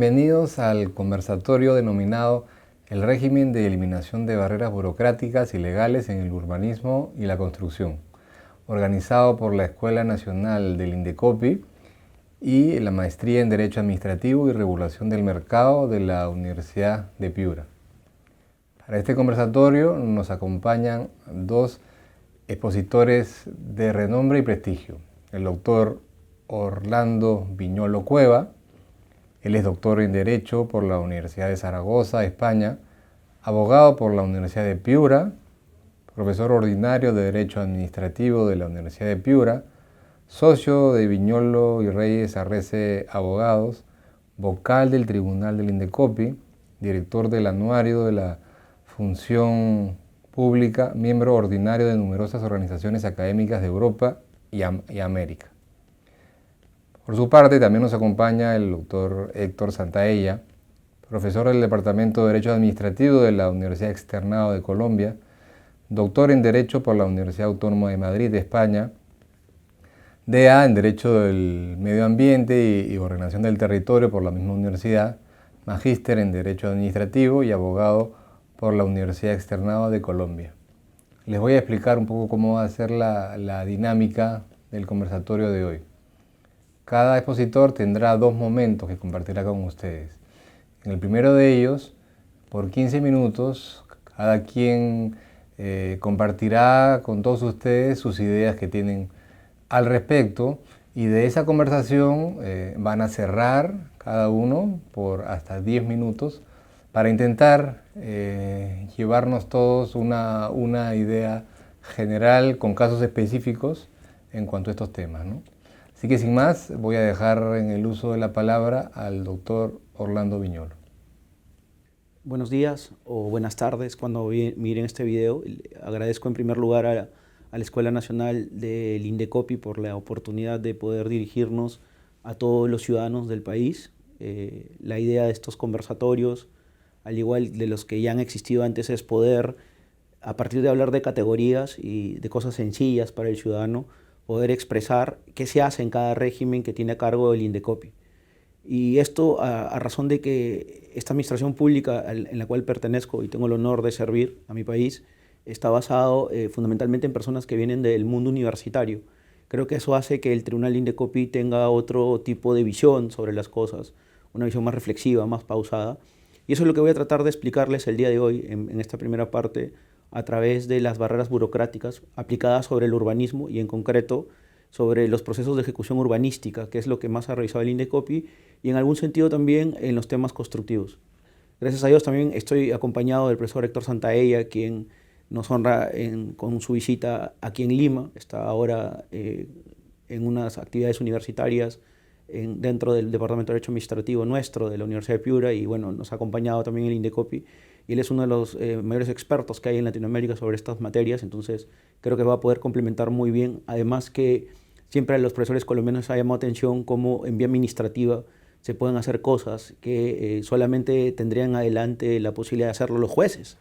bienvenidos al conversatorio denominado El régimen de eliminación de barreras burocráticas y legales en el urbanismo y la construcción, organizado por la Escuela Nacional del Indecopi y la Maestría en Derecho Administrativo y Regulación del Mercado de la Universidad de Piura. Para este conversatorio nos acompañan dos expositores de renombre y prestigio, el doctor Orlando Viñolo Cueva. Él es doctor en Derecho por la Universidad de Zaragoza, España, abogado por la Universidad de Piura, profesor ordinario de Derecho Administrativo de la Universidad de Piura, socio de Viñolo y Reyes Arrece Abogados, vocal del Tribunal del Indecopi, director del Anuario de la Función Pública, miembro ordinario de numerosas organizaciones académicas de Europa y América. Por su parte, también nos acompaña el doctor Héctor Santaella, profesor del Departamento de Derecho Administrativo de la Universidad Externado de Colombia, doctor en Derecho por la Universidad Autónoma de Madrid, de España, DA en Derecho del Medio Ambiente y Ordenación del Territorio por la misma universidad, magíster en Derecho Administrativo y abogado por la Universidad Externado de Colombia. Les voy a explicar un poco cómo va a ser la dinámica del conversatorio de hoy. Cada expositor tendrá dos momentos que compartirá con ustedes. En el primero de ellos, por 15 minutos, cada quien compartirá con todos ustedes sus ideas que tienen al respecto, y de esa conversación van a cerrar cada uno por hasta 10 minutos para intentar llevarnos todos una idea general con casos específicos en cuanto a estos temas, ¿no? Así que sin más, voy a dejar en el uso de la palabra al doctor Orlando Viñolo. Buenos días o buenas tardes cuando miren este video. Agradezco en primer lugar a la Escuela Nacional del Indecopi por la oportunidad de poder dirigirnos a todos los ciudadanos del país. La idea de estos conversatorios, al igual de los que ya han existido antes, es poder, a partir de hablar de categorías y de cosas sencillas para el ciudadano, poder expresar qué se hace en cada régimen que tiene a cargo el Indecopi. Y esto a razón de que esta administración pública en la cual pertenezco y tengo el honor de servir a mi país, está basado fundamentalmente en personas que vienen del mundo universitario. Creo que eso hace que el Tribunal Indecopi tenga otro tipo de visión sobre las cosas, una visión más reflexiva, más pausada. Y eso es lo que voy a tratar de explicarles el día de hoy en esta primera parte, a través de las barreras burocráticas aplicadas sobre el urbanismo y en concreto sobre los procesos de ejecución urbanística, que es lo que más ha revisado el Indecopi, y en algún sentido también en los temas constructivos. Gracias a Dios también estoy acompañado del profesor Héctor Santaella, quien nos honra con su visita aquí en Lima. Está ahora en unas actividades universitarias dentro del Departamento de Derecho Administrativo nuestro, de la Universidad de Piura, y bueno, nos ha acompañado también el Indecopi, y él es uno de los mayores expertos que hay en Latinoamérica sobre estas materias, entonces creo que va a poder complementar muy bien. Además que siempre a los profesores colombianos ha llamado atención cómo en vía administrativa se pueden hacer cosas que solamente tendrían adelante la posibilidad de hacerlo los jueces.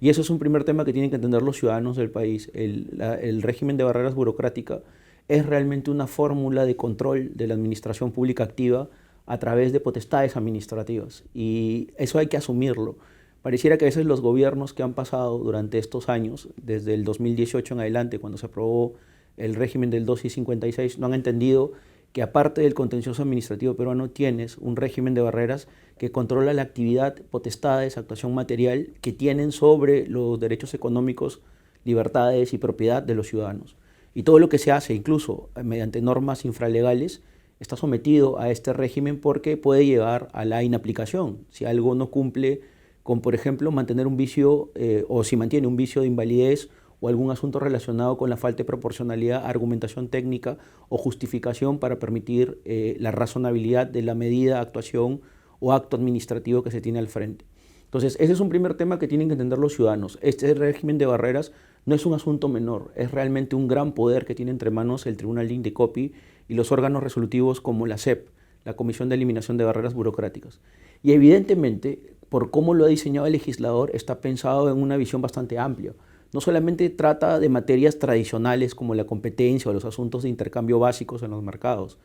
Y eso es un primer tema que tienen que entender los ciudadanos del país. El régimen de barreras burocráticas es realmente una fórmula de control de la administración pública activa a través de potestades administrativas, y eso hay que asumirlo. Pareciera que a veces los gobiernos que han pasado durante estos años, desde el 2018 en adelante, cuando se aprobó el régimen del 2 y 56, no han entendido que aparte del contencioso administrativo peruano tienes un régimen de barreras que controla la actividad, potestades, actuación material que tienen sobre los derechos económicos, libertades y propiedad de los ciudadanos. Y todo lo que se hace, incluso mediante normas infralegales, está sometido a este régimen porque puede llevar a la inaplicación. Si algo no cumple con, por ejemplo, mantener un vicio o si mantiene un vicio de invalidez o algún asunto relacionado con la falta de proporcionalidad, argumentación técnica o justificación para permitir la razonabilidad de la medida, actuación o acto administrativo que se tiene al frente. Entonces, ese es un primer tema que tienen que entender los ciudadanos. Este régimen de barreras no es un asunto menor, es realmente un gran poder que tiene entre manos el Tribunal de Indecopi y los órganos resolutivos como la CEP, la Comisión de Eliminación de Barreras Burocráticas. Y evidentemente, por cómo lo ha diseñado el legislador, está pensado en una visión bastante amplia. No solamente trata de materias tradicionales como la competencia o los asuntos de intercambio básicos en los mercados.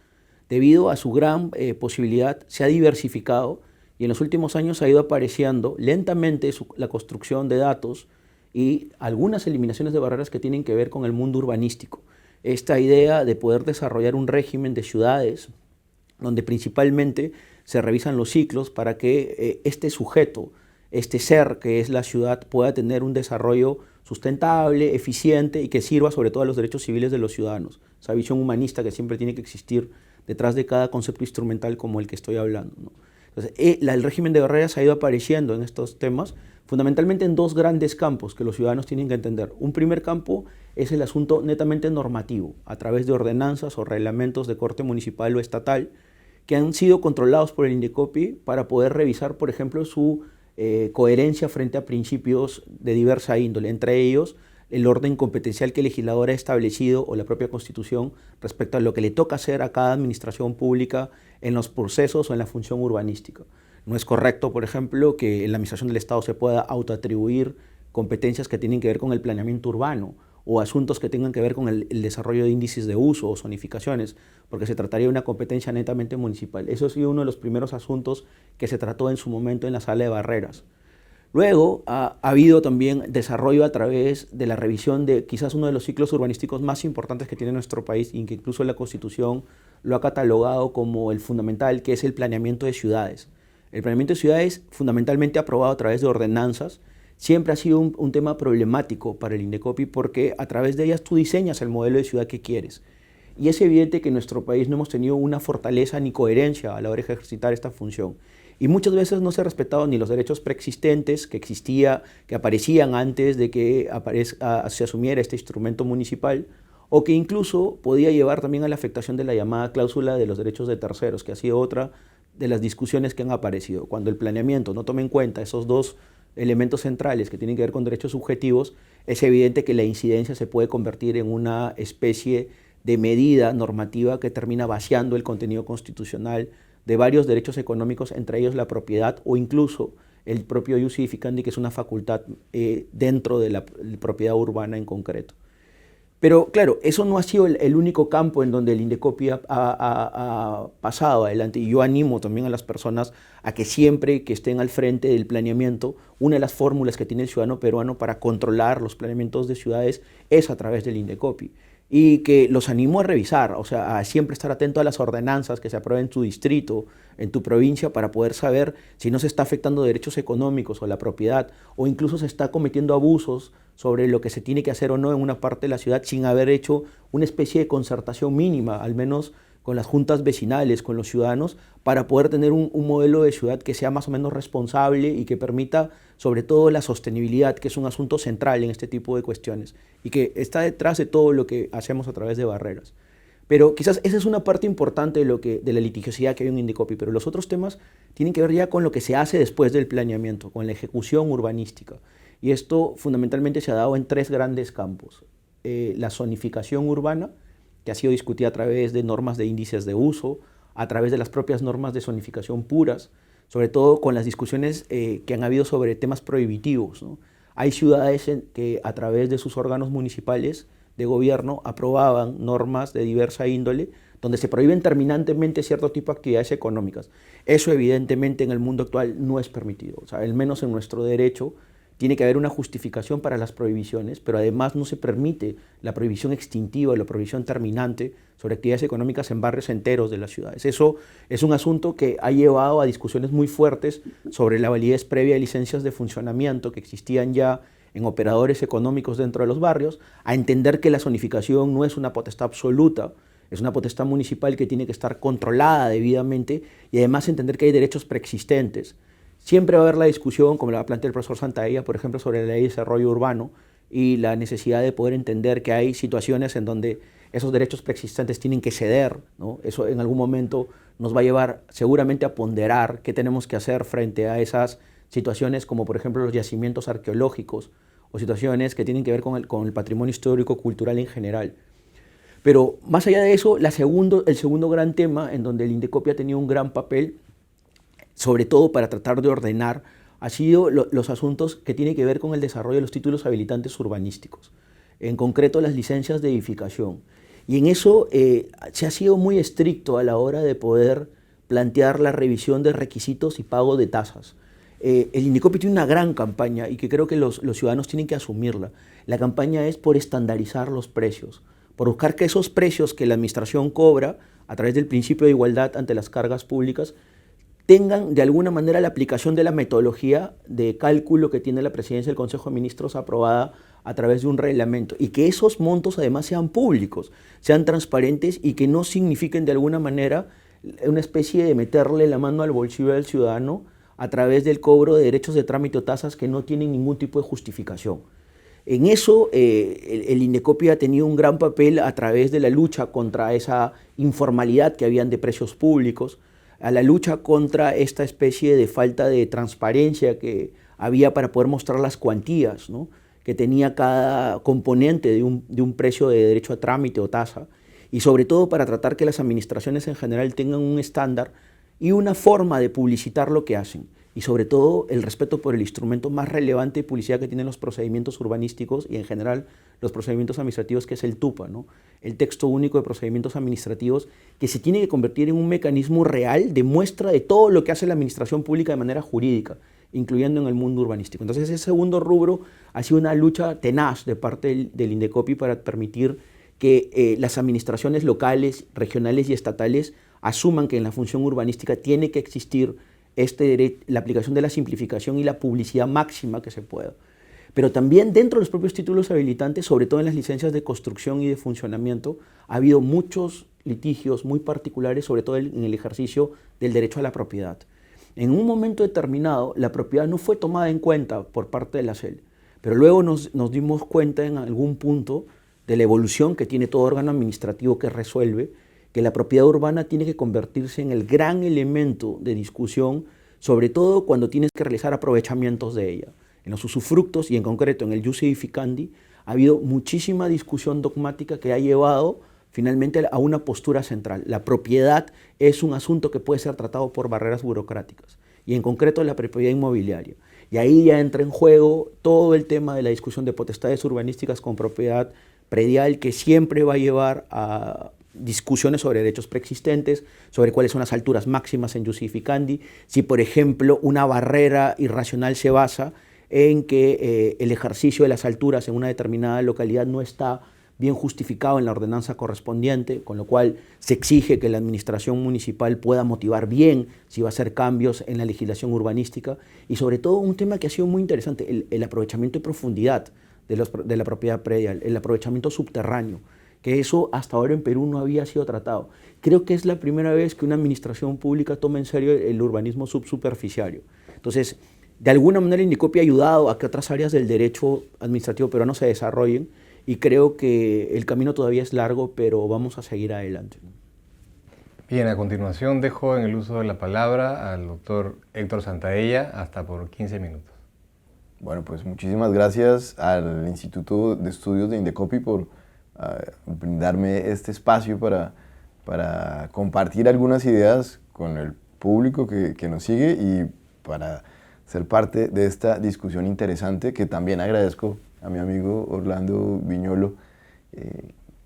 Debido a su gran posibilidad, se ha diversificado y en los últimos años ha ido apareciendo lentamente la construcción de datos y algunas eliminaciones de barreras que tienen que ver con el mundo urbanístico. Esta idea de poder desarrollar un régimen de ciudades donde principalmente se revisan los ciclos para que este sujeto, este ser que es la ciudad, pueda tener un desarrollo sustentable, eficiente y que sirva sobre todo a los derechos civiles de los ciudadanos. Esa visión humanista que siempre tiene que existir detrás de cada concepto instrumental como el que estoy hablando, ¿no? Entonces, el régimen de barreras ha ido apareciendo en estos temas, fundamentalmente en dos grandes campos que los ciudadanos tienen que entender. Un primer campo es el asunto netamente normativo, a través de ordenanzas o reglamentos de corte municipal o estatal, que han sido controlados por el INDECOPI para poder revisar, por ejemplo, su coherencia frente a principios de diversa índole, entre ellos el orden competencial que el legislador ha establecido o la propia Constitución respecto a lo que le toca hacer a cada administración pública en los procesos o en la función urbanística. No es correcto, por ejemplo, que en la administración del Estado se pueda autoatribuir competencias que tienen que ver con el planeamiento urbano o asuntos que tengan que ver con el desarrollo de índices de uso o zonificaciones, porque se trataría de una competencia netamente municipal. Eso ha sido uno de los primeros asuntos que se trató en su momento en la sala de barreras. Luego ha habido también desarrollo a través de la revisión de quizás uno de los ciclos urbanísticos más importantes que tiene nuestro país y que incluso la Constitución lo ha catalogado como el fundamental, que es el planeamiento de ciudades. El planeamiento de ciudades, fundamentalmente aprobado a través de ordenanzas, siempre ha sido un tema problemático para el INDECOPI porque a través de ellas tú diseñas el modelo de ciudad que quieres. Y es evidente que en nuestro país no hemos tenido una fortaleza ni coherencia a la hora de ejercitar esta función. Y muchas veces no se ha respetado ni los derechos preexistentes que aparecían antes de que se asumiera este instrumento municipal, o que incluso podía llevar también a la afectación de la llamada cláusula de los derechos de terceros, que ha sido otra de las discusiones que han aparecido. Cuando el planeamiento no toma en cuenta esos dos elementos centrales que tienen que ver con derechos subjetivos, es evidente que la incidencia se puede convertir en una especie de medida normativa que termina vaciando el contenido constitucional de varios derechos económicos, entre ellos la propiedad o incluso el propio ius edificandi, que es una facultad dentro de la propiedad urbana en concreto. Pero claro, eso no ha sido el único campo en donde el INDECOPI ha pasado adelante, y yo animo también a las personas a que siempre que estén al frente del planeamiento, una de las fórmulas que tiene el ciudadano peruano para controlar los planeamientos de ciudades es a través del INDECOPI. Y que los animo a revisar, o sea, a siempre estar atento a las ordenanzas que se aprueben en tu distrito, en tu provincia, para poder saber si no se está afectando derechos económicos o la propiedad, o incluso se está cometiendo abusos sobre lo que se tiene que hacer o no en una parte de la ciudad sin haber hecho una especie de concertación mínima, al menos con las juntas vecinales, con los ciudadanos, para poder tener un modelo de ciudad que sea más o menos responsable y que permita sobre todo la sostenibilidad, que es un asunto central en este tipo de cuestiones y que está detrás de todo lo que hacemos a través de barreras. Pero quizás esa es una parte importante de la litigiosidad que hay en INDECOPI, pero los otros temas tienen que ver ya con lo que se hace después del planeamiento, con la ejecución urbanística. Y esto fundamentalmente se ha dado en tres grandes campos. La zonificación urbana, que ha sido discutida a través de normas de índices de uso, a través de las propias normas de zonificación puras, sobre todo con las discusiones que han habido sobre temas prohibitivos, ¿no? Hay ciudades que a través de sus órganos municipales de gobierno aprobaban normas de diversa índole donde se prohíben terminantemente cierto tipo de actividades económicas. Eso evidentemente en el mundo actual no es permitido, o sea, al menos en nuestro derecho tiene que haber una justificación para las prohibiciones, pero además no se permite la prohibición extintiva o la prohibición terminante sobre actividades económicas en barrios enteros de las ciudades. Eso es un asunto que ha llevado a discusiones muy fuertes sobre la validez previa de licencias de funcionamiento que existían ya en operadores económicos dentro de los barrios, a entender que la zonificación no es una potestad absoluta, es una potestad municipal que tiene que estar controlada debidamente y además entender que hay derechos preexistentes. Siempre va a haber la discusión, como la plantea el profesor Santaella, por ejemplo, sobre la ley de desarrollo urbano y la necesidad de poder entender que hay situaciones en donde esos derechos preexistentes tienen que ceder, ¿no? Eso en algún momento nos va a llevar seguramente a ponderar qué tenemos que hacer frente a esas situaciones como por ejemplo los yacimientos arqueológicos o situaciones que tienen que ver con el patrimonio histórico cultural en general. Pero más allá de eso, el segundo gran tema en donde el INDECOPI ha tenido un gran papel, sobre todo para tratar de ordenar, ha sido los asuntos que tienen que ver con el desarrollo de los títulos habilitantes urbanísticos, en concreto las licencias de edificación. Y en eso se ha sido muy estricto a la hora de poder plantear la revisión de requisitos y pago de tasas. El INDECOPI tiene una gran campaña y que creo que los ciudadanos tienen que asumirla. La campaña es por estandarizar los precios, por buscar que esos precios que la administración cobra a través del principio de igualdad ante las cargas públicas tengan de alguna manera la aplicación de la metodología de cálculo que tiene la Presidencia del Consejo de Ministros aprobada a través de un reglamento, y que esos montos además sean públicos, sean transparentes y que no signifiquen de alguna manera una especie de meterle la mano al bolsillo del ciudadano a través del cobro de derechos de trámite o tasas que no tienen ningún tipo de justificación. En eso el INDECOPI ha tenido un gran papel a través de la lucha contra esa informalidad que habían de precios públicos, a la lucha contra esta especie de falta de transparencia que había para poder mostrar las cuantías, ¿no?, que tenía cada componente de un precio de derecho a trámite o tasa, y sobre todo para tratar que las administraciones en general tengan un estándar y una forma de publicitar lo que hacen, y sobre todo el respeto por el instrumento más relevante de publicidad que tienen los procedimientos urbanísticos y en general los procedimientos administrativos, que es el TUPA, ¿no?, el Texto Único de Procedimientos Administrativos, que se tiene que convertir en un mecanismo real de muestra de todo lo que hace la administración pública de manera jurídica, incluyendo en el mundo urbanístico. Entonces ese segundo rubro ha sido una lucha tenaz de parte del INDECOPI para permitir que las administraciones locales, regionales y estatales asuman que en la función urbanística tiene que existir la aplicación de la simplificación y la publicidad máxima que se pueda. Pero también dentro de los propios títulos habilitantes, sobre todo en las licencias de construcción y de funcionamiento, ha habido muchos litigios muy particulares, sobre todo en el ejercicio del derecho a la propiedad. En un momento determinado, la propiedad no fue tomada en cuenta por parte de la SEL, pero luego nos dimos cuenta en algún punto de la evolución que tiene todo órgano administrativo que resuelve, que la propiedad urbana tiene que convertirse en el gran elemento de discusión, sobre todo cuando tienes que realizar aprovechamientos de ella. En los usufructos y en concreto en el jus edificandi ha habido muchísima discusión dogmática que ha llevado finalmente a una postura central. La propiedad es un asunto que puede ser tratado por barreras burocráticas, y en concreto la propiedad inmobiliaria. Y ahí ya entra en juego todo el tema de la discusión de potestades urbanísticas con propiedad predial, que siempre va a llevar a discusiones sobre derechos preexistentes, sobre cuáles son las alturas máximas en jus edificandi, si por ejemplo una barrera irracional se basa en que el ejercicio de las alturas en una determinada localidad no está bien justificado en la ordenanza correspondiente, con lo cual se exige que la administración municipal pueda motivar bien si va a hacer cambios en la legislación urbanística, y sobre todo un tema que ha sido muy interesante, el aprovechamiento de profundidad de la propiedad predial, el aprovechamiento subterráneo, que eso hasta ahora en Perú no había sido tratado. Creo que es la primera vez que una administración pública toma en serio el urbanismo subsuperficiario. Entonces, de alguna manera el INDECOPI ha ayudado a que otras áreas del derecho administrativo peruano se desarrollen, y creo que el camino todavía es largo, pero vamos a seguir adelante. Bien, a continuación dejo en el uso de la palabra al doctor Héctor Santaella, hasta por 15 minutos. Bueno, pues muchísimas gracias al Instituto de Estudios de INDECOPI por brindarme este espacio para compartir algunas ideas con el público que nos sigue y para ser parte de esta discusión interesante, que también agradezco a mi amigo Orlando Viñolo,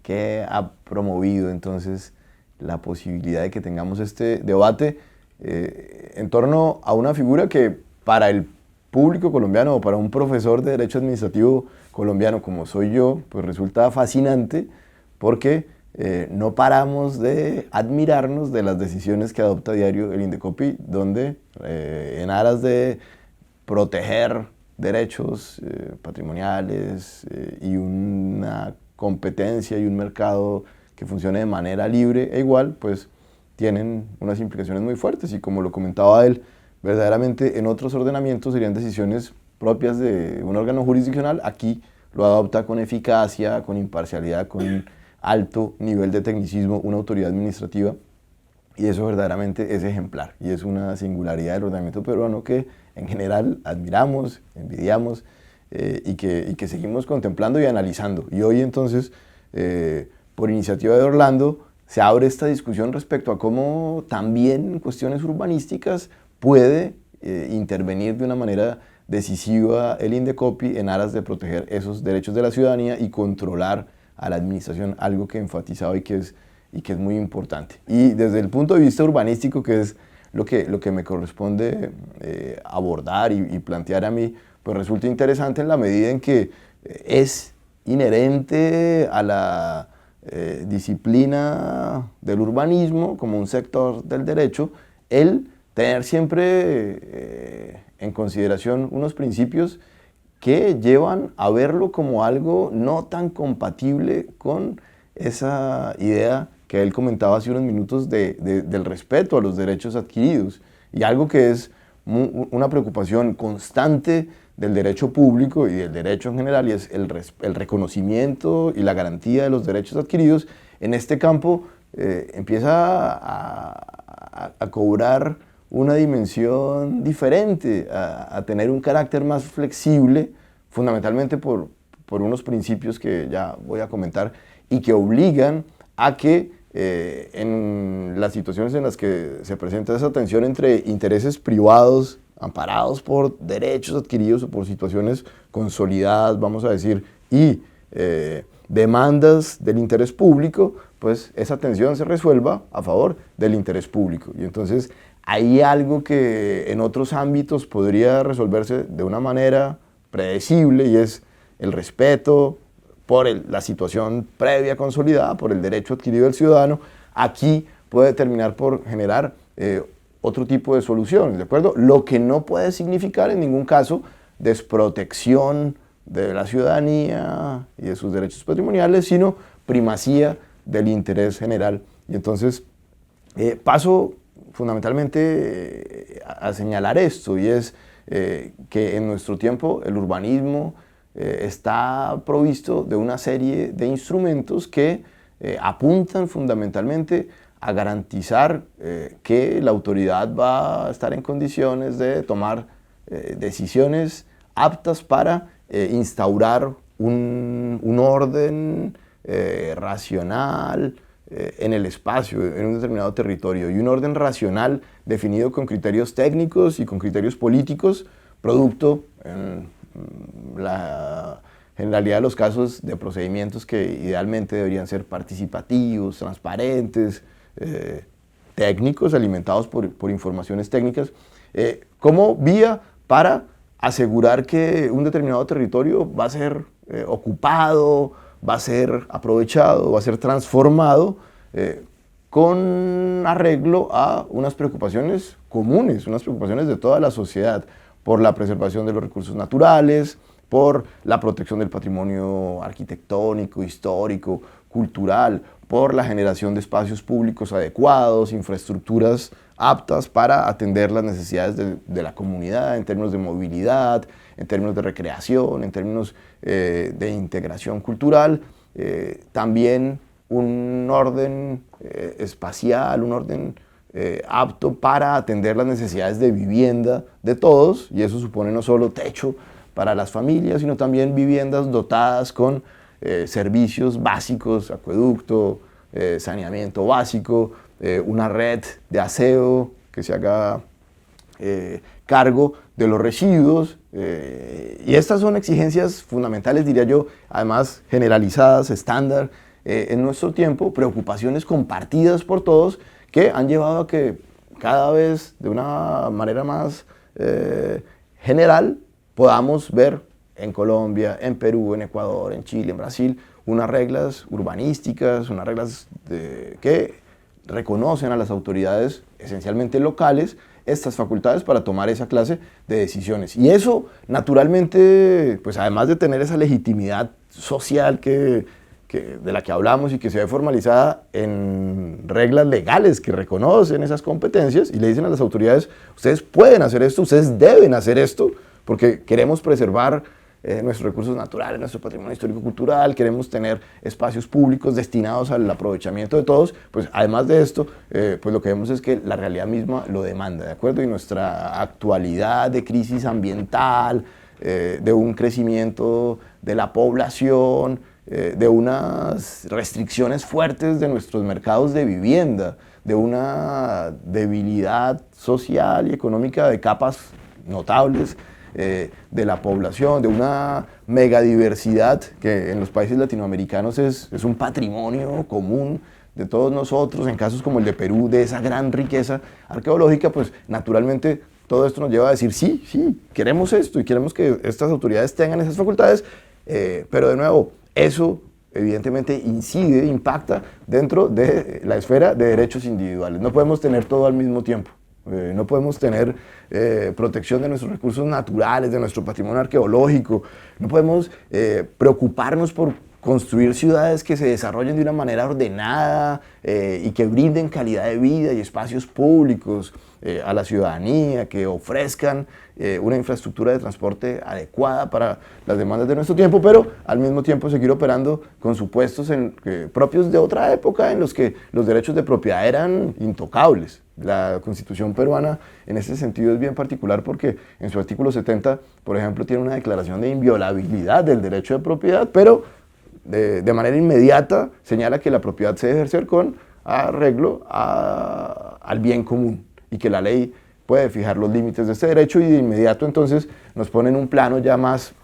que ha promovido entonces la posibilidad de que tengamos este debate en torno a una figura que para el público colombiano o para un profesor de Derecho Administrativo colombiano como soy yo, pues resulta fascinante, porque no paramos de admirarnos de las decisiones que adopta a diario el INDECOPI, donde en aras de proteger derechos patrimoniales y una competencia y un mercado que funcione de manera libre e igual, pues tienen unas implicaciones muy fuertes, y como lo comentaba él, verdaderamente en otros ordenamientos serían decisiones propias de un órgano jurisdiccional. Aquí lo adopta con eficacia, con imparcialidad, con un alto nivel de tecnicismo una autoridad administrativa, y eso verdaderamente es ejemplar y es una singularidad del ordenamiento peruano que en general admiramos, envidiamos y que seguimos contemplando y analizando. Y hoy entonces, por iniciativa de Orlando, se abre esta discusión respecto a cómo también en cuestiones urbanísticas puede intervenir de una manera decisiva el INDECOPI en aras de proteger esos derechos de la ciudadanía y controlar a la administración, algo que enfatizaba y que es y que es muy importante. Y desde el punto de vista urbanístico, que es lo que me corresponde abordar y plantear a mí, pues resulta interesante en la medida en que es inherente a la disciplina del urbanismo como un sector del derecho el tener siempre en consideración unos principios que llevan a verlo como algo no tan compatible con esa idea que él comentaba hace unos minutos del respeto a los derechos adquiridos, y algo que es una preocupación constante del derecho público y del derecho en general, y es el reconocimiento y la garantía de los derechos adquiridos. En este campo empieza a cobrar una dimensión diferente, a tener un carácter más flexible, fundamentalmente por unos principios que ya voy a comentar y que obligan a que en las situaciones en las que se presenta esa tensión entre intereses privados amparados por derechos adquiridos o por situaciones consolidadas, vamos a decir, y demandas del interés público, pues esa tensión se resuelva a favor del interés público. Y entonces hay algo que en otros ámbitos podría resolverse de una manera predecible, y es el respeto por la situación previa consolidada, por el derecho adquirido del ciudadano. Aquí puede terminar por generar otro tipo de soluciones, ¿de acuerdo? Lo que no puede significar en ningún caso desprotección de la ciudadanía y de sus derechos patrimoniales, sino primacía del interés general. Y entonces paso fundamentalmente a señalar esto, y es que en nuestro tiempo el urbanismo está provisto de una serie de instrumentos que apuntan fundamentalmente a garantizar que la autoridad va a estar en condiciones de tomar decisiones aptas para instaurar un orden racional en el espacio, en un determinado territorio, y un orden racional definido con criterios técnicos y con criterios políticos, producto en la generalidad de los casos de procedimientos que idealmente deberían ser participativos, transparentes, técnicos, alimentados por informaciones técnicas, como vía para asegurar que un determinado territorio va a ser ocupado, va a ser aprovechado, va a ser transformado con arreglo a unas preocupaciones comunes, unas preocupaciones de toda la sociedad, por la preservación de los recursos naturales, por la protección del patrimonio arquitectónico, histórico, cultural, por la generación de espacios públicos adecuados, infraestructuras aptas para atender las necesidades de la comunidad en términos de movilidad, en términos de recreación, en términos de integración cultural, también un orden espacial, un orden apto para atender las necesidades de vivienda de todos, y eso supone no solo techo para las familias, sino también viviendas dotadas con servicios básicos, acueducto, saneamiento básico, una red de aseo que se haga cargo de los residuos, y estas son exigencias fundamentales, diría yo, además generalizadas, estándar en nuestro tiempo, preocupaciones compartidas por todos que han llevado a que cada vez de una manera más general podamos ver en Colombia, en Perú, en Ecuador, en Chile, en Brasil, unas reglas urbanísticas, unas reglas que reconocen a las autoridades esencialmente locales estas facultades para tomar esa clase de decisiones. Y eso, naturalmente, pues además de tener esa legitimidad social de la que hablamos y que se ve formalizada en reglas legales que reconocen esas competencias y le dicen a las autoridades, ustedes pueden hacer esto, ustedes deben hacer esto, porque queremos preservar nuestros recursos naturales, nuestro patrimonio histórico-cultural, queremos tener espacios públicos destinados al aprovechamiento de todos. Pues además de esto, pues lo que vemos es que la realidad misma lo demanda, ¿de acuerdo? Y nuestra actualidad de crisis ambiental, de un crecimiento de la población, de unas restricciones fuertes de nuestros mercados de vivienda, de una debilidad social y económica de capas notables de la población, de una megadiversidad que en los países latinoamericanos es un patrimonio común de todos nosotros, en casos como el de Perú, de esa gran riqueza arqueológica, pues naturalmente todo esto nos lleva a decir, sí, sí, queremos esto y queremos que estas autoridades tengan esas facultades, pero de nuevo, eso evidentemente incide, impacta dentro de la esfera de derechos individuales. No podemos tener todo al mismo tiempo. No podemos tener protección de nuestros recursos naturales, de nuestro patrimonio arqueológico. No podemos preocuparnos por construir ciudades que se desarrollen de una manera ordenada y que brinden calidad de vida y espacios públicos a la ciudadanía, que ofrezcan una infraestructura de transporte adecuada para las demandas de nuestro tiempo, pero al mismo tiempo seguir operando con supuestos propios de otra época en los que los derechos de propiedad eran intocables. La Constitución peruana en ese sentido es bien particular porque en su artículo 70, por ejemplo, tiene una declaración de inviolabilidad del derecho de propiedad, pero de manera inmediata señala que la propiedad se debe ejercer con arreglo al bien común y que la ley puede fijar los límites de este derecho, y de inmediato entonces nos pone en un plano ya más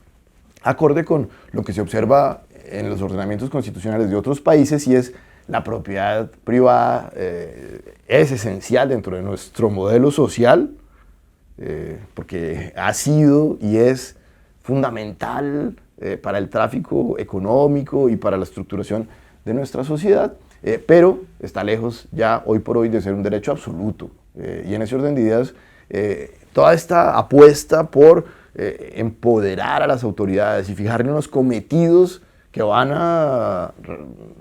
acorde con lo que se observa en los ordenamientos constitucionales de otros países, y es la propiedad privada es esencial dentro de nuestro modelo social porque ha sido y es fundamental para el tráfico económico y para la estructuración de nuestra sociedad, pero está lejos ya hoy por hoy de ser un derecho absoluto. Y en ese orden de ideas, toda esta apuesta por empoderar a las autoridades y fijarle unos cometidos que van a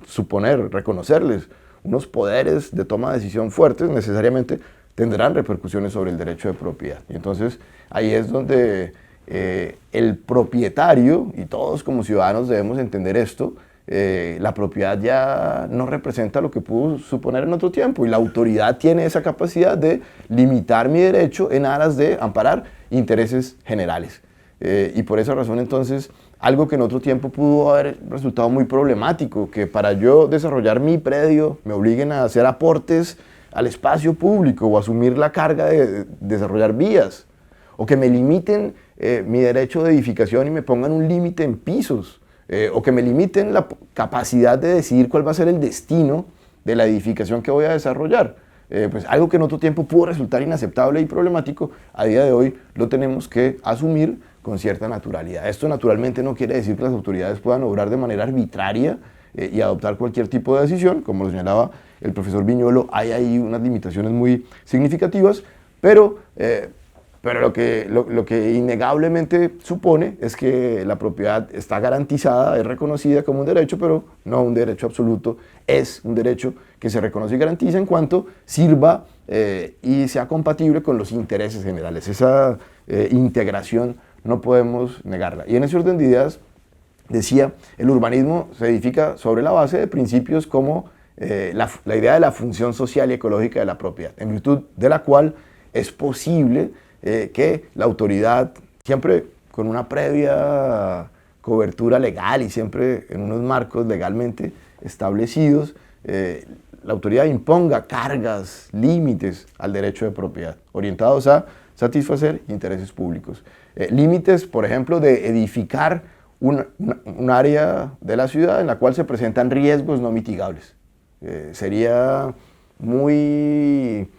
suponer, reconocerles unos poderes de toma de decisión fuertes, necesariamente tendrán repercusiones sobre el derecho de propiedad. Y entonces ahí es donde el propietario, y todos como ciudadanos debemos entender esto, la propiedad ya no representa lo que pudo suponer en otro tiempo, y la autoridad tiene esa capacidad de limitar mi derecho en aras de amparar intereses generales. Y por esa razón entonces, algo que en otro tiempo pudo haber resultado muy problemático, que para yo desarrollar mi predio me obliguen a hacer aportes al espacio público o asumir la carga de desarrollar vías, o que me limiten mi derecho de edificación y me pongan un límite en pisos, o que me limiten la capacidad de decidir cuál va a ser el destino de la edificación que voy a desarrollar. Pues algo que en otro tiempo pudo resultar inaceptable y problemático, a día de hoy lo tenemos que asumir con cierta naturalidad. Esto naturalmente no quiere decir que las autoridades puedan obrar de manera arbitraria y adoptar cualquier tipo de decisión. Como lo señalaba el profesor Viñolo, hay ahí unas limitaciones muy significativas, pero lo que innegablemente supone es que la propiedad está garantizada, es reconocida como un derecho, pero no un derecho absoluto. Es un derecho que se reconoce y garantiza en cuanto sirva y sea compatible con los intereses generales. Esa integración no podemos negarla. Y en ese orden de ideas, decía, el urbanismo se edifica sobre la base de principios como la idea de la función social y ecológica de la propiedad, en virtud de la cual es posible que la autoridad, siempre con una previa cobertura legal y siempre en unos marcos legalmente establecidos, la autoridad imponga cargas, límites al derecho de propiedad, orientados a satisfacer intereses públicos. Límites, por ejemplo, de edificar un área de la ciudad en la cual se presentan riesgos no mitigables. Sería muy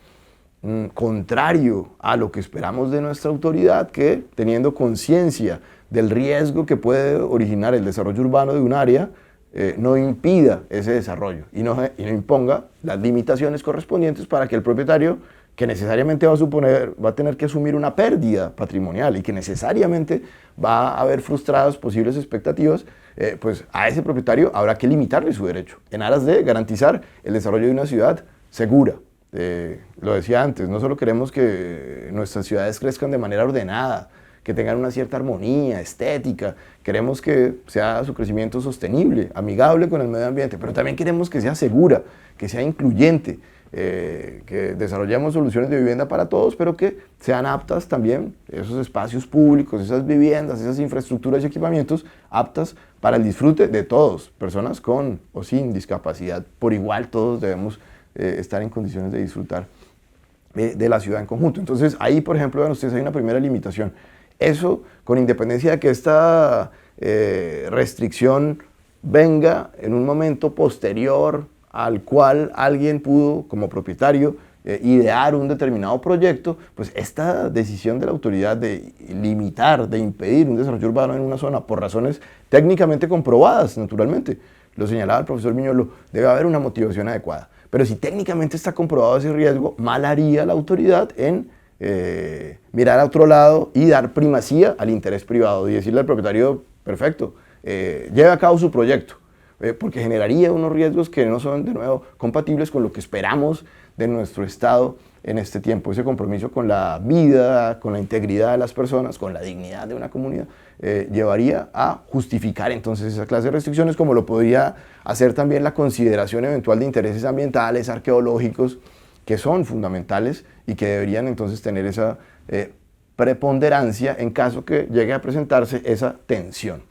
contrario a lo que esperamos de nuestra autoridad, que teniendo conciencia del riesgo que puede originar el desarrollo urbano de un área, no impida ese desarrollo y no imponga las limitaciones correspondientes para que el propietario, que necesariamente va a tener que asumir una pérdida patrimonial y que necesariamente va a haber frustradas posibles expectativas, pues a ese propietario habrá que limitarle su derecho en aras de garantizar el desarrollo de una ciudad segura. Lo decía antes, no solo queremos que nuestras ciudades crezcan de manera ordenada, que tengan una cierta armonía, estética, queremos que sea su crecimiento sostenible, amigable con el medio ambiente, pero también queremos que sea segura, que sea incluyente, que desarrollemos soluciones de vivienda para todos, pero que sean aptas también esos espacios públicos, esas viviendas, esas infraestructuras y equipamientos aptas para el disfrute de todos, personas con o sin discapacidad. Por igual todos debemos estar en condiciones de disfrutar de la ciudad en conjunto. Entonces ahí, por ejemplo, vean ustedes, hay una primera limitación. Eso, con independencia de que esta restricción venga en un momento posterior al cual alguien pudo, como propietario, idear un determinado proyecto, pues esta decisión de la autoridad de limitar, de impedir un desarrollo urbano en una zona por razones técnicamente comprobadas, naturalmente, lo señalaba el profesor Viñolo, debe haber una motivación adecuada. Pero si técnicamente está comprobado ese riesgo, mal haría la autoridad en mirar a otro lado y dar primacía al interés privado y decirle al propietario, perfecto, lleve a cabo su proyecto, porque generaría unos riesgos que no son, de nuevo, compatibles con lo que esperamos de nuestro Estado en este tiempo. Ese compromiso con la vida, con la integridad de las personas, con la dignidad de una comunidad, llevaría a justificar entonces esa clase de restricciones, como lo podría hacer también la consideración eventual de intereses ambientales, arqueológicos, que son fundamentales y que deberían entonces tener esa preponderancia en caso que llegue a presentarse esa tensión.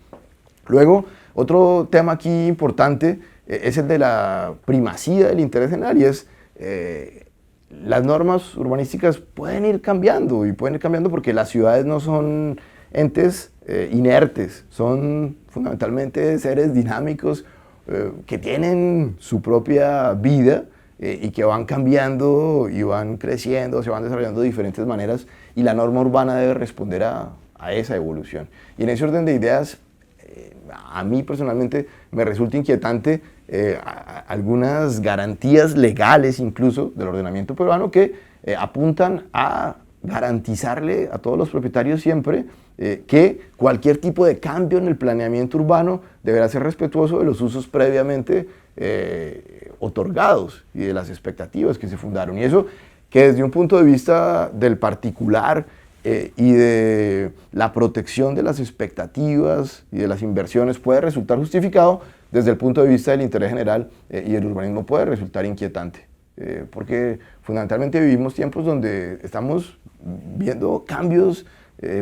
Luego, otro tema aquí importante es el de la primacía del interés general, y es las normas urbanísticas pueden ir cambiando, y pueden ir cambiando porque las ciudades no son entes inertes, son fundamentalmente seres dinámicos que tienen su propia vida y que van cambiando y van creciendo, se van desarrollando de diferentes maneras, y la norma urbana debe responder a esa evolución. Y en ese orden de ideas, a mí personalmente me resulta inquietante algunas garantías legales incluso del ordenamiento peruano que apuntan a garantizarle a todos los propietarios siempre que cualquier tipo de cambio en el planeamiento urbano deberá ser respetuoso de los usos previamente otorgados y de las expectativas que se fundaron. Y eso que desde un punto de vista del particular y de la protección de las expectativas y de las inversiones puede resultar justificado, desde el punto de vista del interés general y el urbanismo puede resultar inquietante. Porque fundamentalmente vivimos tiempos donde estamos viendo cambios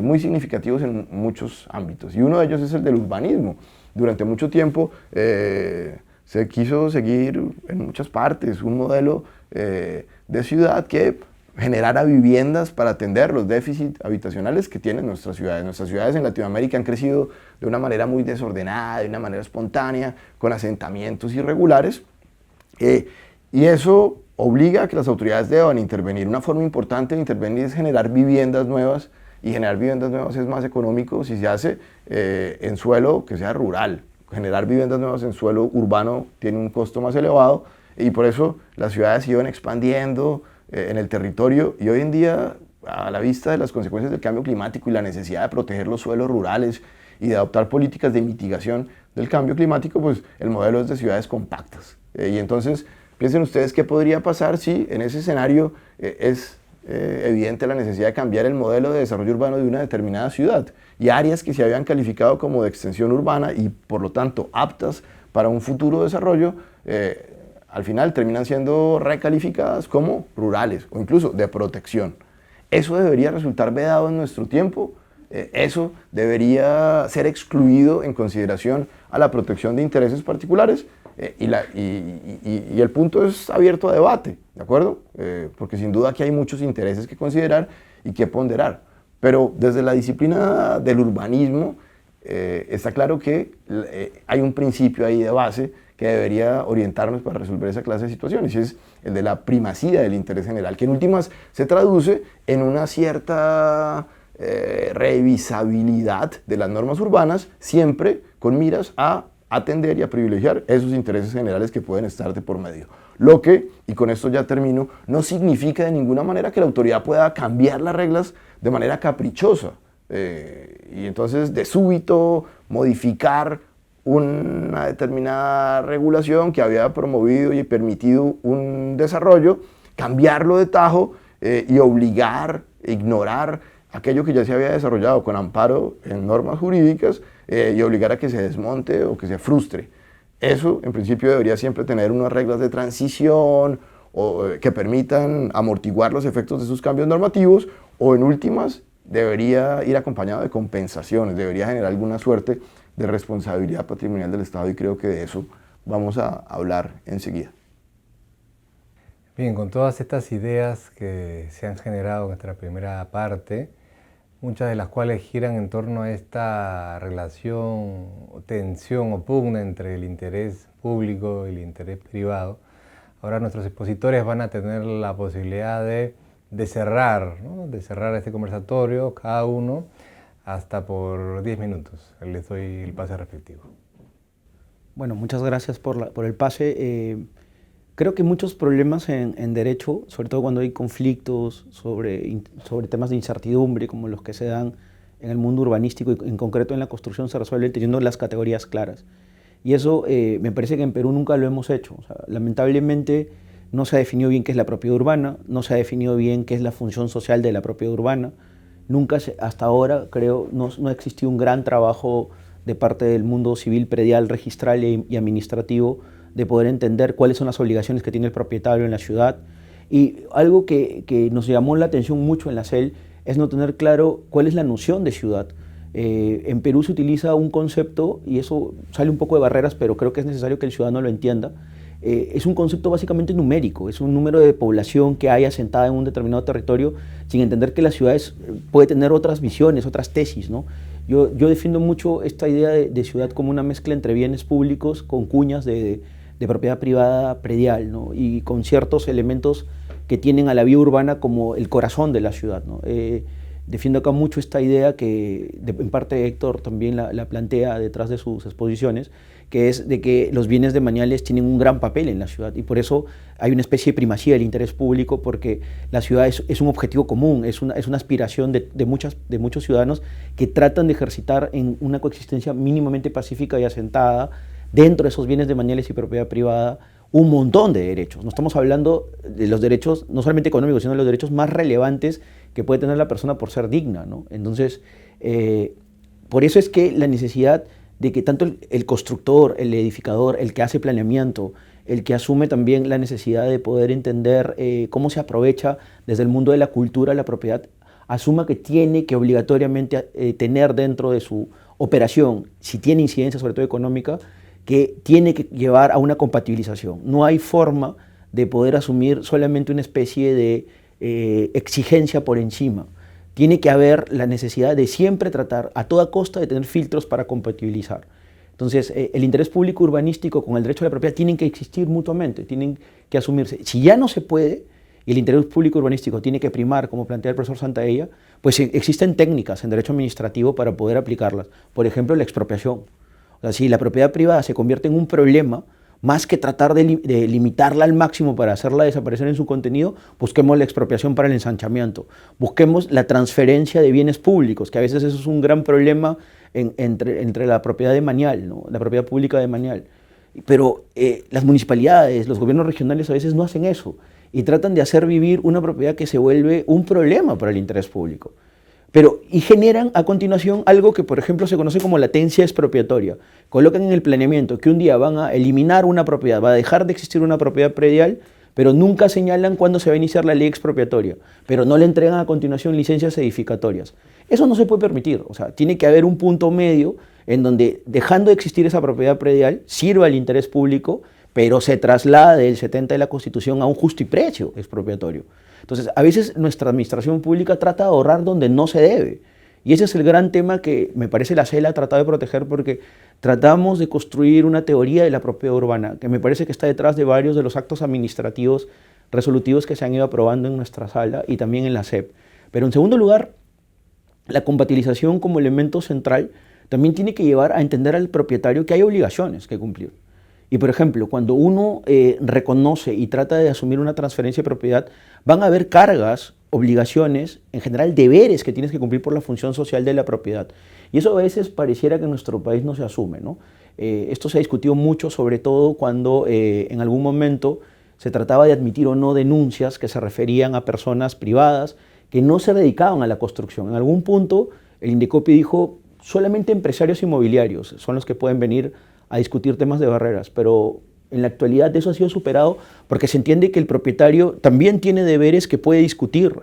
muy significativos en muchos ámbitos, y uno de ellos es el del urbanismo. Durante mucho tiempo se quiso seguir en muchas partes un modelo de ciudad que generara viviendas para atender los déficits habitacionales que tienen nuestras ciudades. Nuestras ciudades en Latinoamérica han crecido de una manera muy desordenada, de una manera espontánea, con asentamientos irregulares, y eso obliga a que las autoridades deban intervenir. Una forma importante de intervenir es generar viviendas nuevas, y generar viviendas nuevas es más económico si se hace en suelo que sea rural. Generar viviendas nuevas en suelo urbano tiene un costo más elevado, y por eso las ciudades se iban expandiendo en el territorio, y hoy en día, a la vista de las consecuencias del cambio climático y la necesidad de proteger los suelos rurales y de adoptar políticas de mitigación del cambio climático, pues el modelo es de ciudades compactas. Y entonces, piensen ustedes qué podría pasar si en ese escenario es evidente la necesidad de cambiar el modelo de desarrollo urbano de una determinada ciudad, y áreas que se habían calificado como de extensión urbana y por lo tanto aptas para un futuro desarrollo, al final terminan siendo recalificadas como rurales o incluso de protección. Eso debería resultar vedado en nuestro tiempo, eso debería ser excluido en consideración a la protección de intereses particulares, y el punto es abierto a debate, ¿de acuerdo? Porque sin duda aquí hay muchos intereses que considerar y que ponderar, pero desde la disciplina del urbanismo está claro que hay un principio ahí de base que debería orientarnos para resolver esa clase de situaciones, y es el de la primacía del interés general, que en últimas se traduce en una cierta revisabilidad de las normas urbanas, siempre con miras a atender y a privilegiar esos intereses generales que pueden estar de por medio. Lo que, y con esto ya termino, no significa de ninguna manera que la autoridad pueda cambiar las reglas de manera caprichosa, y entonces de súbito modificar una determinada regulación que había promovido y permitido un desarrollo, cambiarlo de tajo y obligar, ignorar aquello que ya se había desarrollado con amparo en normas jurídicas, y obligar a que se desmonte o que se frustre. Eso en principio debería siempre tener unas reglas de transición que permitan amortiguar los efectos de esos cambios normativos, o en últimas debería ir acompañado de compensaciones, debería generar alguna suerte de responsabilidad patrimonial del Estado, y creo que de eso vamos a hablar enseguida. Bien, con todas estas ideas que se han generado en nuestra primera parte, muchas de las cuales giran en torno a esta relación, o tensión o pugna entre el interés público y el interés privado, Ahora nuestros expositores van a tener la posibilidad de cerrar, ¿no? De cerrar este conversatorio, cada uno, hasta por 10 minutos. Les doy el pase respectivo. Bueno, muchas gracias por el pase. Creo que muchos problemas en derecho, sobre todo cuando hay conflictos sobre temas de incertidumbre, como los que se dan en el mundo urbanístico y en concreto en la construcción, se resuelven teniendo las categorías claras. Y eso me parece que en Perú nunca lo hemos hecho. O sea, lamentablemente no se ha definido bien qué es la propiedad urbana, no se ha definido bien qué es la función social de la propiedad urbana. Hasta ahora, creo, no ha existido un gran trabajo de parte del mundo civil, predial, registral y administrativo de poder entender cuáles son las obligaciones que tiene el propietario en la ciudad. Y algo que nos llamó la atención mucho en la CEL es no tener claro cuál es la noción de ciudad. En Perú se utiliza un concepto, y eso sale un poco de barreras, pero creo que es necesario que el ciudadano lo entienda. Es un concepto básicamente numérico, es un número de población que hay asentada en un determinado territorio, sin entender que las ciudades puede tener otras visiones, otras tesis, ¿no? Yo defiendo mucho esta idea de ciudad como una mezcla entre bienes públicos con cuñas de propiedad privada predial, ¿no? Y con ciertos elementos que tienen a la vida urbana como el corazón de la ciudad, ¿no? Defiendo acá mucho esta idea que en parte Héctor también la plantea detrás de sus exposiciones, que es de que los bienes demaniales tienen un gran papel en la ciudad y por eso hay una especie de primacía del interés público, porque la ciudad es un objetivo común, es una aspiración de muchos ciudadanos que tratan de ejercitar en una coexistencia mínimamente pacífica y asentada dentro de esos bienes demaniales y propiedad privada un montón de derechos. No estamos hablando de los derechos no solamente económicos, sino de los derechos más relevantes que puede tener la persona por ser digna, ¿no? Entonces, por eso es que la necesidad de que tanto el constructor, el edificador, el que hace planeamiento, el que asume también la necesidad de poder entender cómo se aprovecha desde el mundo de la cultura la propiedad, asuma que tiene que obligatoriamente tener dentro de su operación, si tiene incidencia sobre todo económica, que tiene que llevar a una compatibilización. No hay forma de poder asumir solamente una especie de exigencia por encima. Tiene que haber la necesidad de siempre tratar a toda costa de tener filtros para compatibilizar. Entonces, el interés público urbanístico con el derecho a la propiedad tienen que existir mutuamente, tienen que asumirse. Si ya no se puede, y el interés público urbanístico tiene que primar, como plantea el profesor Santaella, pues existen técnicas en derecho administrativo para poder aplicarlas. Por ejemplo, la expropiación. O sea, si la propiedad privada se convierte en un problema, más que tratar de limitarla al máximo para hacerla desaparecer en su contenido, busquemos la expropiación para el ensanchamiento, busquemos la transferencia de bienes públicos, que a veces eso es un gran problema entre la propiedad demanial, ¿no? La propiedad pública demanial. Pero las municipalidades, los gobiernos regionales a veces no hacen eso y tratan de hacer vivir una propiedad que se vuelve un problema para el interés público. Y generan a continuación algo que, por ejemplo, se conoce como latencia expropiatoria. Colocan en el planeamiento que un día van a eliminar una propiedad, va a dejar de existir una propiedad predial, pero nunca señalan cuándo se va a iniciar la ley expropiatoria, pero no le entregan a continuación licencias edificatorias. Eso no se puede permitir, o sea, tiene que haber un punto medio en donde, dejando de existir esa propiedad predial, sirva al interés público, pero se traslade del 70 de la Constitución a un justo y precio expropiatorio. Entonces, a veces nuestra administración pública trata de ahorrar donde no se debe. Y ese es el gran tema que me parece la CEL ha tratado de proteger, porque tratamos de construir una teoría de la propiedad urbana, que me parece que está detrás de varios de los actos administrativos resolutivos que se han ido aprobando en nuestra sala y también en la SEP. Pero en segundo lugar, la compatibilización como elemento central también tiene que llevar a entender al propietario que hay obligaciones que cumplir. Y por ejemplo, cuando uno reconoce y trata de asumir una transferencia de propiedad, van a haber cargas, obligaciones, en general deberes que tienes que cumplir por la función social de la propiedad. Y eso a veces pareciera que en nuestro país no se asume, ¿no? Esto se ha discutido mucho, sobre todo cuando en algún momento se trataba de admitir o no denuncias que se referían a personas privadas que no se dedicaban a la construcción. En algún punto el INDECOPI dijo, solamente empresarios inmobiliarios son los que pueden venir a discutir temas de barreras, pero en la actualidad eso ha sido superado porque se entiende que el propietario también tiene deberes que puede discutir,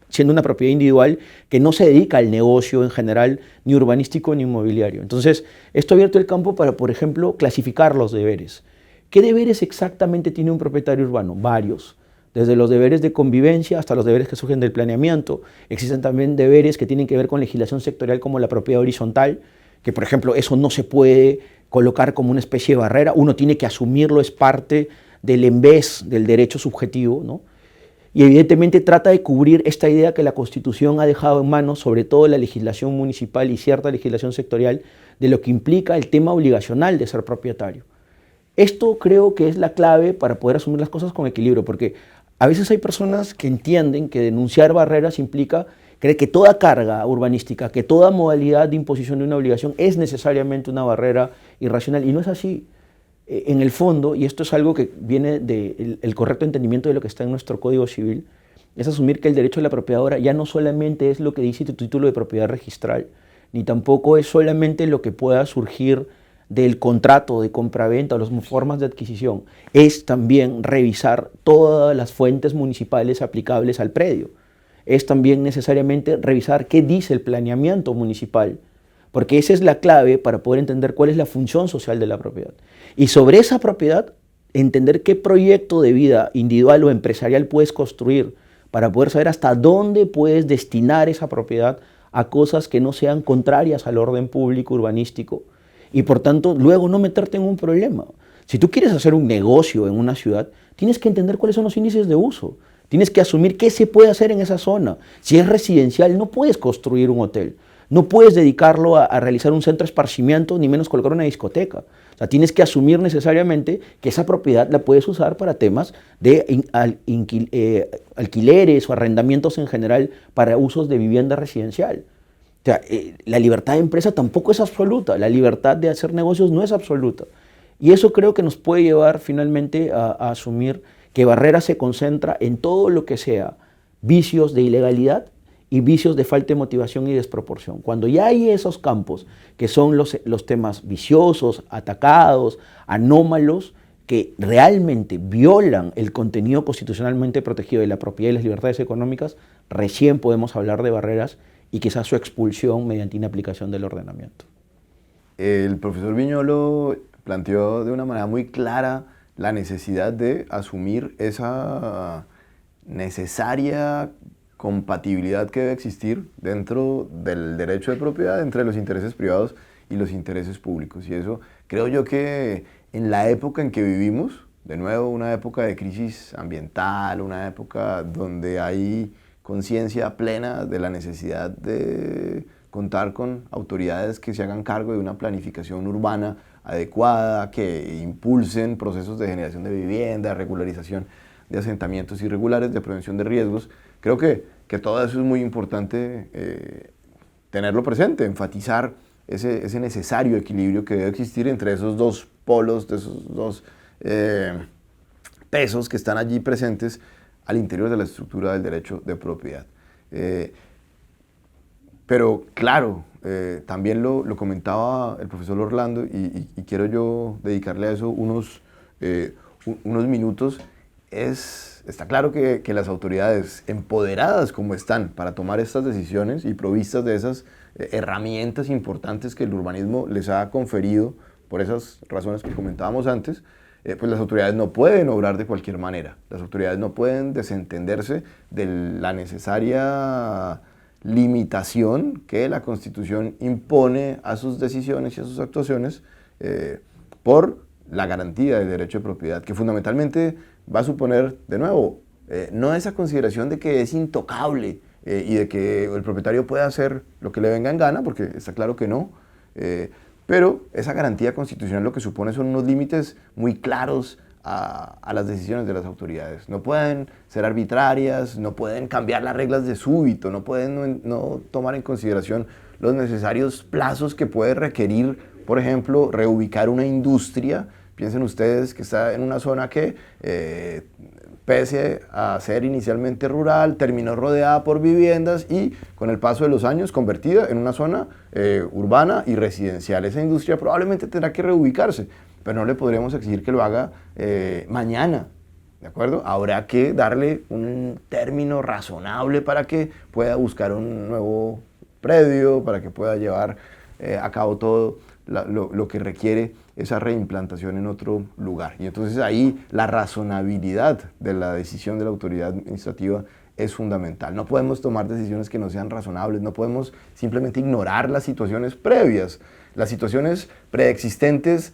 siendo una propiedad individual que no se dedica al negocio en general, ni urbanístico ni inmobiliario. Entonces, esto ha abierto el campo para, por ejemplo, clasificar los deberes. ¿Qué deberes exactamente tiene un propietario urbano? Varios. Desde los deberes de convivencia hasta los deberes que surgen del planeamiento. Existen también deberes que tienen que ver con legislación sectorial como la propiedad horizontal, que por ejemplo eso no se puede colocar como una especie de barrera, uno tiene que asumirlo, es parte del en vez del derecho subjetivo, ¿no? Y evidentemente trata de cubrir esta idea que la Constitución ha dejado en manos, sobre todo la legislación municipal y cierta legislación sectorial, de lo que implica el tema obligacional de ser propietario. Esto creo que es la clave para poder asumir las cosas con equilibrio, porque a veces hay personas que entienden que denunciar barreras implica creer que toda carga urbanística, que toda modalidad de imposición de una obligación es necesariamente una barrera irracional, y no es así. En el fondo, y esto es algo que viene del correcto entendimiento de lo que está en nuestro Código Civil, es asumir que el derecho de la propiedad ahora ya no solamente es lo que dice tu título de propiedad registral, ni tampoco es solamente lo que pueda surgir del contrato de compraventa o las formas de adquisición, es también revisar todas las fuentes municipales aplicables al predio. Es también necesariamente revisar qué dice el planeamiento municipal, porque esa es la clave para poder entender cuál es la función social de la propiedad. Y sobre esa propiedad, entender qué proyecto de vida individual o empresarial puedes construir para poder saber hasta dónde puedes destinar esa propiedad a cosas que no sean contrarias al orden público urbanístico y por tanto luego no meterte en un problema. Si tú quieres hacer un negocio en una ciudad, tienes que entender cuáles son los índices de uso. Tienes que asumir qué se puede hacer en esa zona. Si es residencial, no puedes construir un hotel. No puedes dedicarlo a realizar un centro de esparcimiento, ni menos colocar una discoteca. O sea, tienes que asumir necesariamente que esa propiedad la puedes usar para temas de alquileres o arrendamientos en general para usos de vivienda residencial. O sea, la libertad de empresa tampoco es absoluta, la libertad de hacer negocios no es absoluta. Y eso creo que nos puede llevar finalmente a asumir que Barrera se concentra en todo lo que sea vicios de ilegalidad y vicios de falta de motivación y desproporción. Cuando ya hay esos campos que son los temas viciosos, atacados, anómalos, que realmente violan el contenido constitucionalmente protegido de la propiedad y las libertades económicas, recién podemos hablar de barreras y quizás su expulsión mediante inaplicación del ordenamiento. El profesor Viñolo planteó de una manera muy clara la necesidad de asumir esa necesaria compatibilidad que debe existir dentro del derecho de propiedad entre los intereses privados y los intereses públicos. Y eso creo yo que en la época en que vivimos, de nuevo una época de crisis ambiental, una época donde hay conciencia plena de la necesidad de contar con autoridades que se hagan cargo de una planificación urbana adecuada, que impulsen procesos de generación de vivienda, regularización de asentamientos irregulares, de prevención de riesgos. Creo que todo eso es muy importante tenerlo presente, enfatizar ese necesario equilibrio que debe existir entre esos dos polos, de esos dos pesos que están allí presentes al interior de la estructura del derecho de propiedad. Pero claro, también lo comentaba el profesor Orlando y quiero yo dedicarle a eso unos minutos. Está claro que las autoridades empoderadas como están para tomar estas decisiones y provistas de esas herramientas importantes que el urbanismo les ha conferido por esas razones que comentábamos antes, pues las autoridades no pueden obrar de cualquier manera. Las autoridades no pueden desentenderse de la necesaria limitación que la Constitución impone a sus decisiones y a sus actuaciones por la garantía del derecho de propiedad, que fundamentalmente va a suponer, de nuevo, no esa consideración de que es intocable y de que el propietario puede hacer lo que le venga en gana, porque está claro que no, pero esa garantía constitucional lo que supone son unos límites muy claros a las decisiones de las autoridades. No pueden ser arbitrarias, no pueden cambiar las reglas de súbito, no pueden no tomar en consideración los necesarios plazos que puede requerir, por ejemplo, reubicar una industria. Piensen ustedes que está en una zona que, pese a ser inicialmente rural, terminó rodeada por viviendas y con el paso de los años convertida en una zona urbana y residencial. Esa industria probablemente tendrá que reubicarse, pero no le podremos exigir que lo haga mañana, ¿de acuerdo? Habrá que darle un término razonable para que pueda buscar un nuevo predio, para que pueda llevar a cabo todo lo que requiere esa reimplantación en otro lugar. Y entonces ahí la razonabilidad de la decisión de la autoridad administrativa es fundamental. No podemos tomar decisiones que no sean razonables, no podemos simplemente ignorar las situaciones previas. Las situaciones preexistentes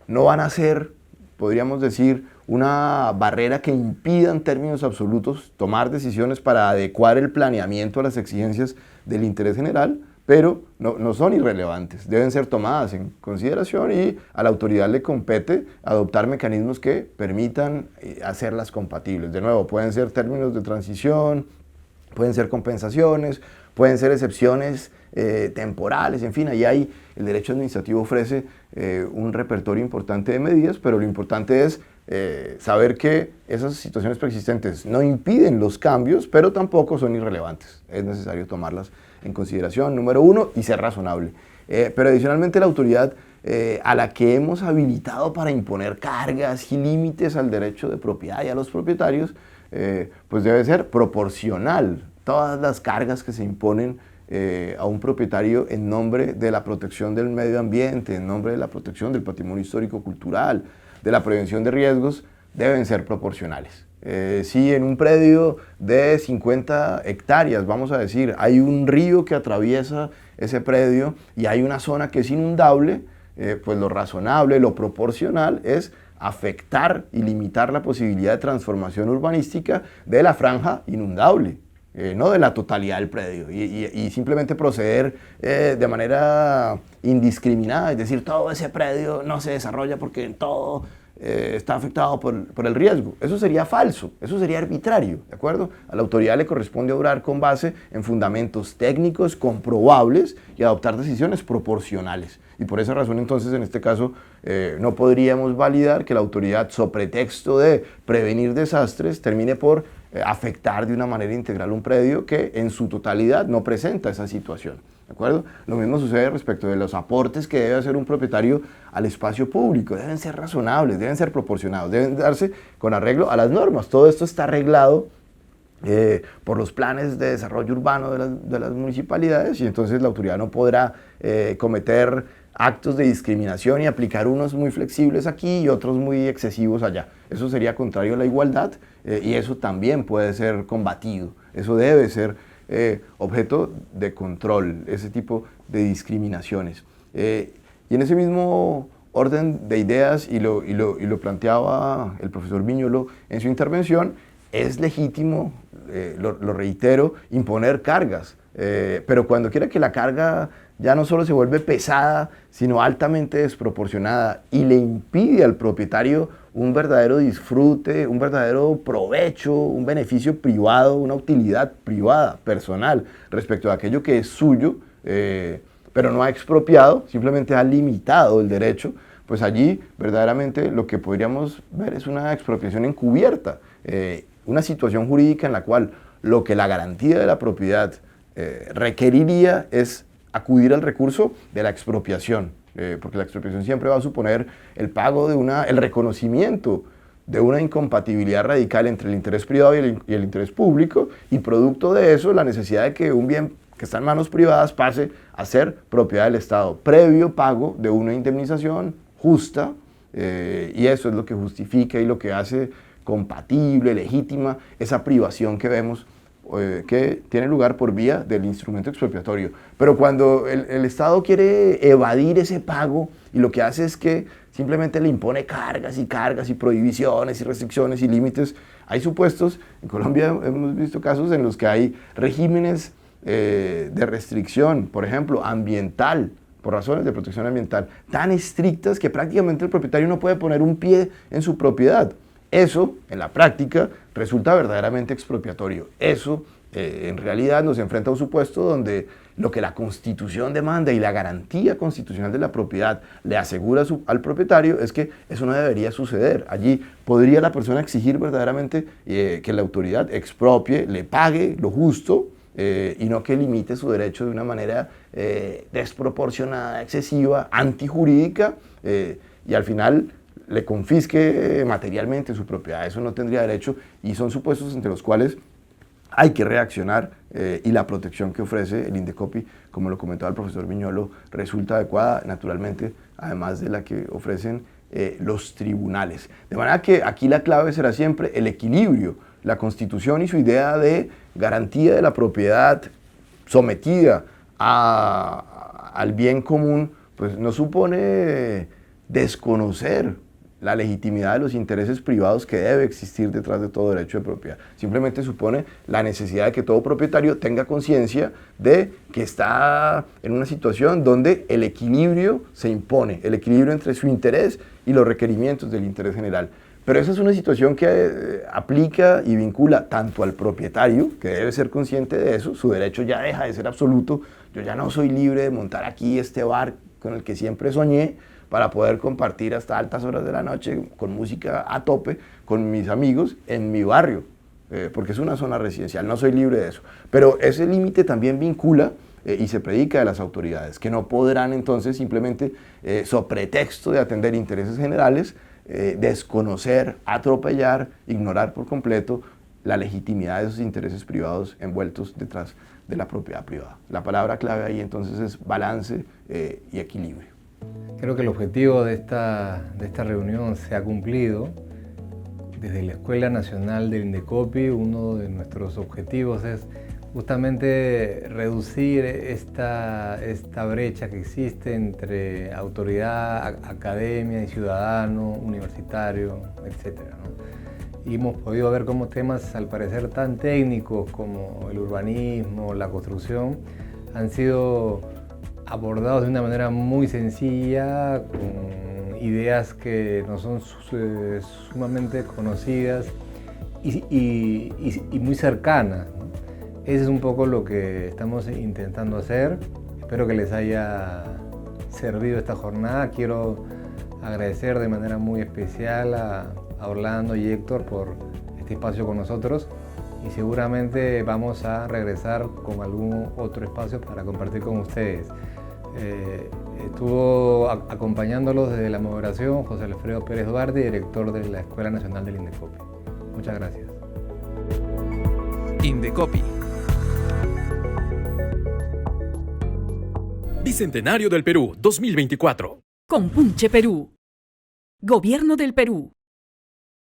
no van a ser, podríamos decir, una barrera que impida en términos absolutos tomar decisiones para adecuar el planeamiento a las exigencias del interés general, pero no son irrelevantes, deben ser tomadas en consideración y a la autoridad le compete adoptar mecanismos que permitan hacerlas compatibles. De nuevo, pueden ser términos de transición, pueden ser compensaciones, pueden ser excepciones temporales, en fin, ahí el derecho administrativo ofrece un repertorio importante de medidas, pero lo importante es saber que esas situaciones preexistentes no impiden los cambios, pero tampoco son irrelevantes. Es necesario tomarlas en consideración, número uno, y ser razonable. Pero adicionalmente la autoridad a la que hemos habilitado para imponer cargas y límites al derecho de propiedad y a los propietarios, pues debe ser proporcional. Todas las cargas que se imponen a un propietario en nombre de la protección del medio ambiente, en nombre de la protección del patrimonio histórico-cultural, de la prevención de riesgos, deben ser proporcionales. Si en un predio de 50 hectáreas, vamos a decir, hay un río que atraviesa ese predio y hay una zona que es inundable, pues lo razonable, lo proporcional es afectar y limitar la posibilidad de transformación urbanística de la franja inundable. No de la totalidad del predio, y simplemente proceder de manera indiscriminada, es decir, todo ese predio no se desarrolla porque todo está afectado por el riesgo. Eso sería falso, eso sería arbitrario, ¿de acuerdo? A la autoridad le corresponde obrar con base en fundamentos técnicos comprobables y adoptar decisiones proporcionales. Y por esa razón, entonces, en este caso, no podríamos validar que la autoridad, so pretexto de prevenir desastres, termine por afectar de una manera integral un predio que en su totalidad no presenta esa situación, ¿de acuerdo? Lo mismo sucede respecto de los aportes que debe hacer un propietario al espacio público. Deben ser razonables, deben ser proporcionados, deben darse con arreglo a las normas. Todo esto está arreglado por los planes de desarrollo urbano de las municipalidades, y entonces la autoridad no podrá cometer actos de discriminación y aplicar unos muy flexibles aquí y otros muy excesivos allá. Eso sería contrario a la igualdad, y eso también puede ser combatido. Eso debe ser objeto de control, ese tipo de discriminaciones. Y en ese mismo orden de ideas, y lo planteaba el profesor Viñolo en su intervención, es legítimo, lo reitero, imponer cargas, pero cuando quiera que la carga ya no solo se vuelve pesada, sino altamente desproporcionada y le impide al propietario un verdadero disfrute, un verdadero provecho, un beneficio privado, una utilidad privada, personal, respecto a aquello que es suyo, pero no ha expropiado, simplemente ha limitado el derecho, pues allí verdaderamente lo que podríamos ver es una expropiación encubierta, una situación jurídica en la cual lo que la garantía de la propiedad requeriría es acudir al recurso de la expropiación, porque la expropiación siempre va a suponer el pago el reconocimiento de una incompatibilidad radical entre el interés privado y el interés público, y producto de eso la necesidad de que un bien que está en manos privadas pase a ser propiedad del Estado, previo pago de una indemnización justa, y eso es lo que justifica y lo que hace compatible, legítima, esa privación que vemos que tiene lugar por vía del instrumento expropiatorio. Pero cuando el Estado quiere evadir ese pago y lo que hace es que simplemente le impone cargas y prohibiciones y restricciones y límites, hay supuestos, en Colombia hemos visto casos en los que hay regímenes de restricción, por ejemplo, ambiental, por razones de protección ambiental, tan estrictas que prácticamente el propietario no puede poner un pie en su propiedad. Eso, en la práctica, resulta verdaderamente expropiatorio. Eso, en realidad, nos enfrenta a un supuesto donde lo que la Constitución demanda y la garantía constitucional de la propiedad le asegura al propietario es que eso no debería suceder. Allí podría la persona exigir verdaderamente que la autoridad expropie, le pague lo justo, y no que limite su derecho de una manera desproporcionada, excesiva, antijurídica, y al final le confisque materialmente su propiedad. Eso no tendría derecho, y son supuestos entre los cuales hay que reaccionar, y la protección que ofrece el INDECOPI, como lo comentaba el profesor Viñolo, resulta adecuada, naturalmente, además de la que ofrecen los tribunales. De manera que aquí la clave será siempre el equilibrio. La Constitución y su idea de garantía de la propiedad sometida al bien común, pues no supone desconocer la legitimidad de los intereses privados que debe existir detrás de todo derecho de propiedad. Simplemente supone la necesidad de que todo propietario tenga conciencia de que está en una situación donde el equilibrio se impone, el equilibrio entre su interés y los requerimientos del interés general. Pero esa es una situación que aplica y vincula tanto al propietario, que debe ser consciente de eso, su derecho ya deja de ser absoluto, yo ya no soy libre de montar aquí este bar con el que siempre soñé, para poder compartir hasta altas horas de la noche con música a tope con mis amigos en mi barrio, porque es una zona residencial, no soy libre de eso. Pero ese límite también vincula y se predica de las autoridades, que no podrán entonces simplemente, sobre pretexto de atender intereses generales, desconocer, atropellar, ignorar por completo la legitimidad de esos intereses privados envueltos detrás de la propiedad privada. La palabra clave ahí entonces es balance y equilibrio. Creo que el objetivo de esta reunión se ha cumplido. Desde la Escuela Nacional del Indecopi, uno de nuestros objetivos es justamente reducir esta brecha que existe entre autoridad, academia y ciudadano, universitario, etc., ¿no? Y hemos podido ver cómo temas al parecer tan técnicos como el urbanismo, la construcción, han sido abordados de una manera muy sencilla, con ideas que no son sumamente conocidas y muy cercanas, ¿no? Ese es un poco lo que estamos intentando hacer. Espero que les haya servido esta jornada. Quiero agradecer de manera muy especial a Orlando y Héctor por este espacio con nosotros, y seguramente vamos a regresar con algún otro espacio para compartir con ustedes. Estuvo acompañándolos desde la moderación José Alfredo Pérez Duarte, director de la Escuela Nacional del Indecopi. Muchas gracias. Indecopi. Bicentenario del Perú 2024. Compunche Perú. Gobierno del Perú.